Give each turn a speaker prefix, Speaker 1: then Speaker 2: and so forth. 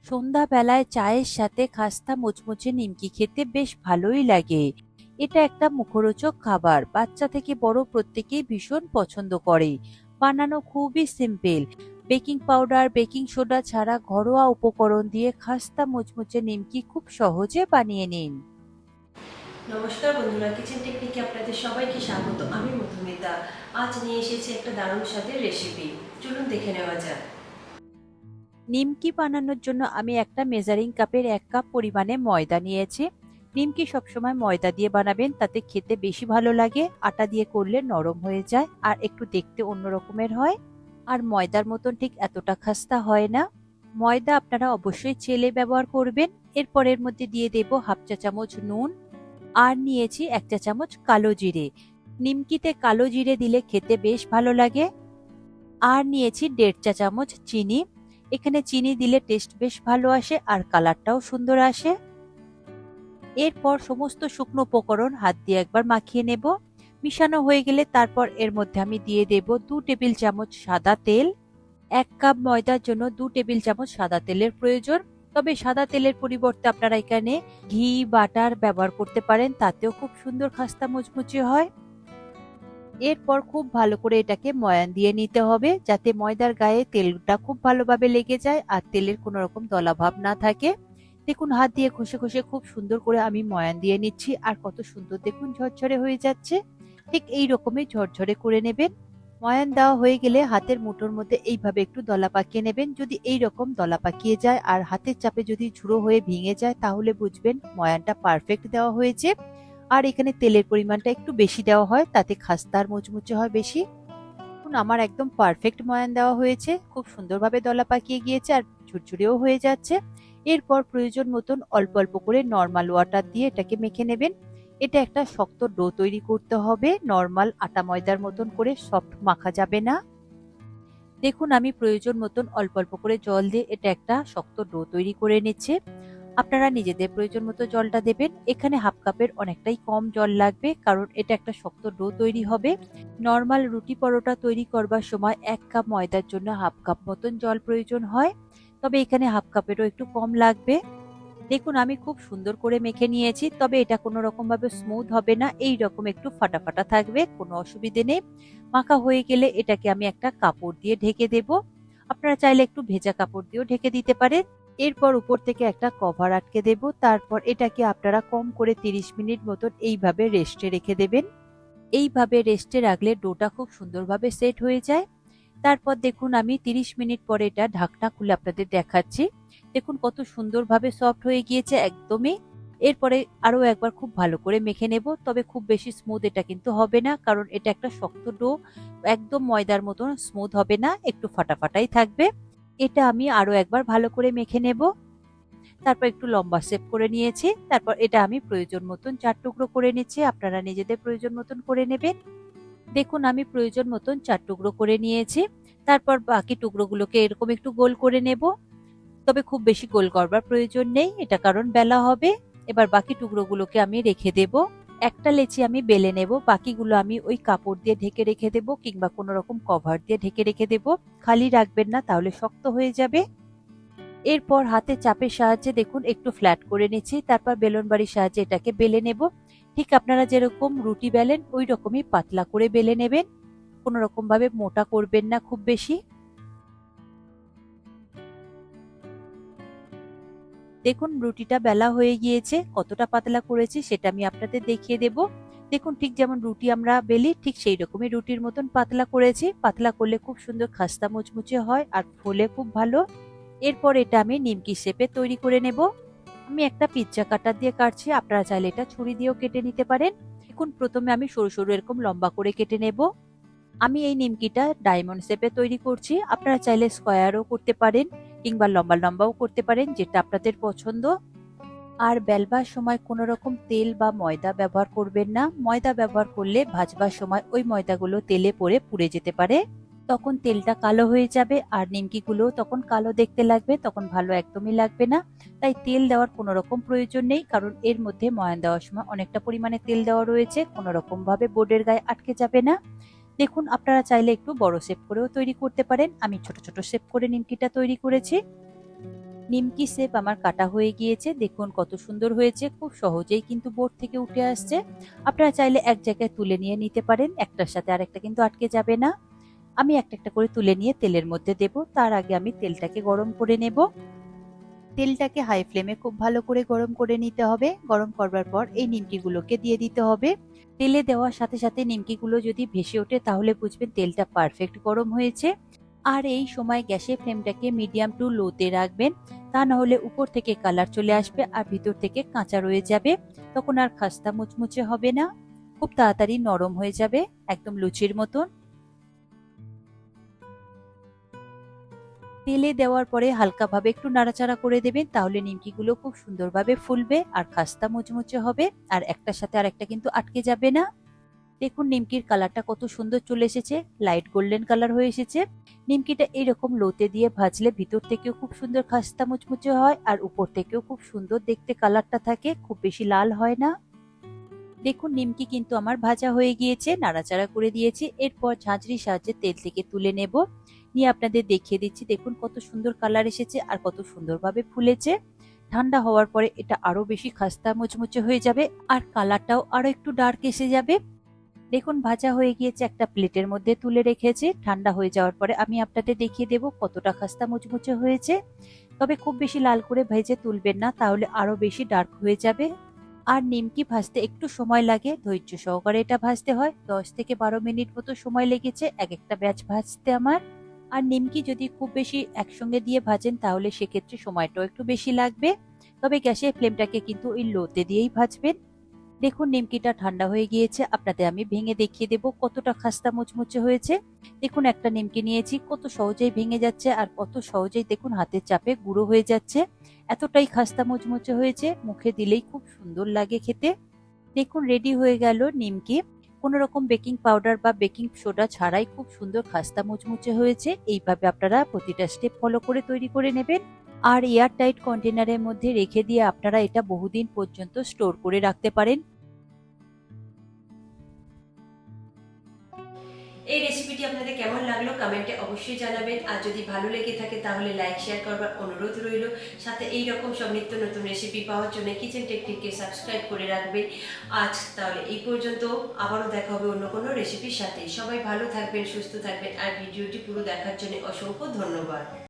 Speaker 1: সন্ধ্যাবেলায় চায়ের সাথে খাস্তা মুচমুচে নিমকি খেতে বেশ ভালোই লাগে। এটা একটা মুখরোচক খাবার, বাচ্চা থেকে বড় প্রত্যেকেই ভীষণ পছন্দ করে। বানানো খুবই simple. Baking powder, baking soda ছাড়া ঘরোয়া উপকরণ দিয়ে খাস্তা মুচমুচে নিমকি খুব সহজে বানিয়ে নিন।
Speaker 2: নমস্কার বন্ধুরা, কিচেন টেকনিকে আপনাদের সবাইকে স্বাগত। আমি মধুমিতা। আজ নিয়ে এসেছি একটা দারুণ স্বাদের রেসিপি। চলুন দেখে নেওয়া যাক।
Speaker 1: নিমকি বানানোর জন্য আমি একটা মেজারিং কাপের 1 কাপ পরিমাণে ময়দা নিয়েছি। নিমকি সবসময় ময়দা দিয়ে বানাবেন, তাতে খেতে বেশি ভালো লাগে। আটা দিয়ে করলে নরম হয়ে যায় আর একটু দেখতে অন্য রকমের হয়, আর ময়দার মতন ঠিক এতটা খাস্তা হয় না। ময়দা আপনারা অবশ্যই চেলে ব্যবহার করবেন। এরপর এর মধ্যে দিয়ে দেব 1/2 চা চামচ নুন, আর নিয়েছি 1 চা চামচ কালো জিরে। নিমকিতে কালো জিরে দিলে খেতে বেশ ভালো লাগে। আর নিয়েছি 1.5 চা চামচ চিনি। এখানে চিনি দিলে টেস্ট বেশ ভালো আসে আর কালারটাও সুন্দর আসে। এরপর সমস্ত শুকনো উপকরণ হাত দিয়ে একবার মাখিয়ে নেব। মিশানো হয়ে গেলে তারপর এর মধ্যে আমি দিয়ে দেব 2 টেবিল চামচ সাদা তেল। 1 কাপ ময়দার জন্য 2 টেবিল চামচ সাদা তেলের প্রয়োজন। তবে সাদা তেলের পরিবর্তে আপনারা এখানে ঘি, বাটার ব্যবহার করতে পারেন, তাতেও খুব সুন্দর খাস্তা মুচমুচে হয়। এরপর খুব ভালো করে এটাকে ময়ান দিয়ে নিতে হবে, যাতে ময়দার গায়ে তেলটা খুব ভালোভাবে লেগে যায় আর তেলের কোনো রকম দলাভাব না থাকে। দেখুন, হাত দিয়ে ঘষে ঘষে খুব সুন্দর করে আমি ময়ান দিয়ে নিচ্ছি, আর কত সুন্দর দেখুন ঝরঝরে হয়ে যাচ্ছে। ঠিক এই রকমই ঝরঝরে করে নেবেন। ময়ান দেওয়া হয়ে গেলে হাতের মুঠোর মধ্যে এইভাবে একটু দলা পাকিয়ে নেবেন। যদি এই রকম দলা পাকিয়ে যায় আর হাতের চাপে যদি ঝুড়ো হয়ে ভেঙে যায়, তাহলে বুঝবেন ময়ানটা পারফেক্ট দেওয়া হয়েছে। আর এখানে তেলের পরিমাণটা একটু বেশি দেওয়া হয়, তাতে খাস্তার মুচমুচে হয় বেশি। এখন আমার একদম পারফেক্ট ময়ান দেওয়া হয়েছে, খুব সুন্দরভাবে দলা পাকিয়ে গিয়েছে আর ঝুরঝুরেও হয়ে যাচ্ছে। এরপর প্রয়োজন মতন অল্প অল্প করে নর্মাল ওয়াটার দিয়ে এটাকে মেখে নেবেন। এটা একটা শক্ত ডো তৈরি করতে হবে, নর্মাল আটা ময়দার মতন করে সফট মাখা যাবে না। দেখুন, আমি প্রয়োজন মতন অল্প অল্প করে জল দিয়ে এটা একটা শক্ত ডো তৈরি করে নিচ্ছে। আপনারা নিজেদের প্রয়োজন মতো জলটা দেবেন। এখানে 1/2 কাপের অনেকটাই কম জল লাগবে, কারণ এটা একটা শক্ত ডো তৈরি হবে। নর্মাল রুটি পরোটা তৈরি করবার সময় 1 কাপ ময়দার জন্য 1/2 কাপ মতন জল প্রয়োজন হয়, তবে এখানে 1/2 কাপেরও একটু কম লাগবে। দেখুন, আমি খুব সুন্দর করে মেখে নিয়েছি, তবে এটা কোনো রকম ভাবে স্মুথ হবে না, এই রকম একটু ফাটা ফাটা থাকবে, কোনো অসুবিধে নেই। মাখা হয়ে গেলে এটাকে আমি একটা কাপড় দিয়ে ঢেকে দেব। আপনারা চাইলে একটু ভেজা কাপড় দিয়েও ঢেকে দিতে পারেন। এরপর উপর থেকে একটা কভার আটকে দেব। তারপর এটাকে আপনারা কম করে 30 মিনিট মতন এইভাবে রেস্টে রেখে দেবেন। এইভাবে রেস্টে রাখলে ডোটা খুব সুন্দরভাবে সেট হয়ে যায়। তারপর দেখুন, আমি 30 মিনিট পরে এটা ঢাকনা খুলে আপনাদের দেখাচ্ছি। দেখুন কত সুন্দরভাবে সফট হয়ে গিয়েছে একদমই। এরপরে আরো একবার খুব ভালো করে মেখে নেব, তবে খুব বেশি স্মুথ এটা কিন্তু হবে না, কারণ এটা একটা শক্ত ডো। একদম ময়দার মতন স্মুথ হবে না, একটু ফাটা ফাটাই থাকবে। এটা আমি আরো একবার ভালো করে মেখে নেব। তারপর একটু লম্বা শেপ করে নিয়েছি। তারপর এটা আমি প্রয়োজন মতন 4 টুকরো করে নিচ্ছি, আপনারা নিজেদের প্রয়োজন মতন করে নেবেন। দেখুন, আমি প্রয়োজন মতন 4 টুকরো করে নিয়েছি। তারপর বাকি টুকরোগুলোকে এরকম একটু গোল করে নেব, তবে খুব বেশি গোল করবার প্রয়োজন নেই, এটা কারণ বেলা হবে। এবার বাকি টুকরোগুলোকে আমি রেখে দেব। একটা লেচি আমি বেলে নেব, বাকিগুলো আমি ওই কাপড় দিয়ে ঢেকে রেখে দেব, কিংবা কোনো রকম কভার দিয়ে ঢেকে রেখে দেব। খালি রাখবেন না, তাহলে শক্ত হয়ে যাবে। এরপর হাতে চাপের সাহায্যে দেখুন একটু ফ্ল্যাট করে নিচ্ছি, তারপর বেলন বাড়ির সাহায্যে এটাকে বেলে নেব। ঠিক আপনারা যেরকম রুটি বেলেন ওই রকমই পাতলা করে বেলে নেবেন, কোনো রকম ভাবে মোটা করবেন না খুব বেশি। দেখুন, রুটিটা বেলা হয়ে গিয়েছে, কতটা পাতলা করেছি সেটা আমি আপনাদের দেখিয়ে দেব। দেখুন, ঠিক যেমন রুটি আমরা বেলি ঠিক সেই রকমই রুটির মতন পাতলা করেছি। পাতলা করলে খুব সুন্দর খাস্তা মুচমুচে হয় আর ফোলে খুব ভালো। এরপর এটা আমি নিমকি শেপে তৈরি করে নেব। আমি একটা পিৎজা কাটার দিয়ে কাটছি, আপনারা চাইলে এটা ছুরি দিয়েও কেটে নিতে পারেন। দেখুন, প্রথমে আমি সরু সরু এরকম লম্বা করে কেটে নেব। আমি এই নিমকিটা ডায়মন্ড শেপে তৈরি করছি, আপনারা চাইলে স্কোয়ারও করতে পারেন, কিংবা লম্বা লম্বাও করতে পারেন, যেটা আপনাদের পছন্দ। আর বেলবার সময় কোনো রকম তেল বা ময়দা ব্যবহার করবেন না। ময়দা ব্যবহার করলে ভাজবার সময় ওই ময়দাগুলো তেলে পড়ে পুড়ে যেতে পারে, তখন তেলটা কালো হয়ে যাবে আর নিমকিগুলো তখন কালো দেখতে লাগবে, তখন ভালো একদমই লাগবে না। তাই তেল দেওয়ার কোনো রকম প্রয়োজন নেই, কারণ এর মধ্যে ময়ান দেওয়ার সময় অনেকটা পরিমাণে তেল দেওয়া রয়েছে, কোনো রকম ভাবে বোর্ডের গায়ে আটকে যাবে না। দেখুন, আপনারা চাইলে একটু বড় শেপ করেও তৈরি করতে পারেন, আমি ছোট ছোট শেপ করে নিমকিটা তৈরি করেছি। নিমকি শেপ আমার কাটা হয়ে গিয়েছে, দেখুন কত সুন্দর হয়েছে, খুব সহজেই কিন্তু বোর্ড থেকে উঠে আসছে। আপনারা চাইলে এক জায়গায় তুলে নিয়ে নিতে পারেন, একটার সাথে আরেকটা কিন্তু আটকে যাবে না। আমি একটা একটা করে তুলে নিয়ে তেলের মধ্যে দেব, তার আগে আমি তেলটাকে গরম করে নেব। তেলটাকে হাই ফ্লেমে খুব ভালো করে গরম করে নিতে হবে। গরম করবার পর এই নিমকিগুলোকে দিয়ে দিতে হবে। তেলে দেওয়ার সাথে সাথে নিমকিগুলো যদি ভেসে ওঠে তাহলে বুঝবেন তেলটা পারফেক্ট গরম হয়েছে। আর এই সময় গ্যাসের ফ্লেমটাকে মিডিয়াম টু লোতে রাখবেন, তা না হলে উপর থেকে কালার চলে আসবে আর ভিতর থেকে কাঁচা রয়ে যাবে, তখন আর খাস্তা মুচমুচে হবে না, খুব তাড়াতাড়ি নরম হয়ে যাবে, একদম লুচির মতন। তেলে দেওয়ার পরে হালকাভাবে একটু নাড়াচাড়া করে দেবেন, তাহলে নিমকিগুলো খুব সুন্দরভাবে ফুলবে আর খাস্তা মুচমুচে হবে, আর একটার সাথে আরেকটা কিন্তু আটকে যাবে না। দেখুন নিমকির কালারটা কত সুন্দর চলে এসেছে, লাইট গোল্ডেন কালার হয়ে এসেছে। নিমকিটা এরকম লোতে দিয়ে ভাজলে ভিতর থেকেও খুব সুন্দর খাস্তা মুচমুচে হয় আর উপর থেকেও খুব সুন্দর দেখতে কালারটা থাকে, খুব বেশি লাল হয় না। দেখুন নিমকি কিন্তু আমার ভাজা হয়ে গিয়েছে, নাড়াচাড়া করে দিয়েছি। এরপর ঝাঁঝরির সাহায্যে তেল থেকে তুলে নেব, নিয়ে আপনাদের দেখিয়ে দিচ্ছি। দেখুন কত সুন্দর কালার এসেছে আর কত সুন্দরভাবে ফুলেছে। ঠান্ডা হওয়ার পরে এটা আরো বেশি খাস্তা মুচমুচে হয়ে যাবে আর কালারটাও আরো একটু ডার্ক এসে যাবে। দেখুন ভাজা হয়ে গিয়েছে, একটা প্লেটের মধ্যে তুলে রেখেছি। ঠান্ডা হয়ে যাওয়ার পরে আমি আপনাদের দেখিয়ে দেব কতটা খাস্তা মুচমুচে হয়েছে। তবে খুব বেশি লাল করে ভেজে তুলবেন না, তাহলে আরো বেশি ডার্ক হয়ে যাবে। আর নিমকি ভাজতে একটু সময় লাগে, ধৈর্য সহকারে এটা ভাজতে হয়। 10 থেকে 12 মিনিট মতো সময় লেগেছে এক একটা ব্যাচ ভাজতে আমার। আর নিমকি যদি খুব বেশি একসঙ্গে দিয়ে ভাজেন তাহলে সেক্ষেত্রে সময়টাও একটু বেশি লাগবে। তবে গ্যাসের ফ্লেমটাকে কিন্তু ওই লোতে দিয়েই ভাজবেন। দেখুন নিমকিটা ঠান্ডা হয়ে গিয়েছে, আপনাদের আমি ভেঙে দেখিয়ে দেব কতটা খাস্তা মুচমুচে হয়েছে। দেখুন একটা নিমকি নিয়েছি, কত সহজেই ভেঙে যাচ্ছে আর কত সহজেই দেখুন হাতের চাপে গুঁড়ো হয়ে যাচ্ছে, এতটাই খাস্তা মুচমুচে হয়েছে, মুখে দিলেই খুব সুন্দর লাগে খেতে। দেখুন রেডি হয়ে গেল নিমকি, কোনো রকম বেকিং পাউডার বা বেকিং সোডা ছাড়াই খুব সুন্দর খাস্তা মুচমুচে হয়েছে। এইভাবে আপনারা প্রতিটা স্টেপ ফলো করে তৈরি করে নেবেন আর এয়ার টাইট কন্টেনারের মধ্যে রেখে দিয়ে আপনারা এটা বহুদিন পর্যন্ত স্টোর করে রাখতে পারেন।
Speaker 2: এই রেসিপিটি আপনাদের কেমন লাগলো কমেন্টে অবশ্যই জানাবেন। আর যদি ভালো লেগে থাকে তাহলে লাইক শেয়ার করবার অনুরোধ রইল। সাথে এই রকম সব নিত্য নতুন রেসিপি পাওয়ার জন্য কিচেন টেকনিককে সাবস্ক্রাইব করে রাখবেন। আজ তাহলে এই পর্যন্ত, আবারও দেখা হবে অন্য কোনো রেসিপির সাথে। সবাই ভালো থাকবেন, সুস্থ থাকবেন আর ভিডিওটি পুরো দেখার জন্য অসংখ্য ধন্যবাদ।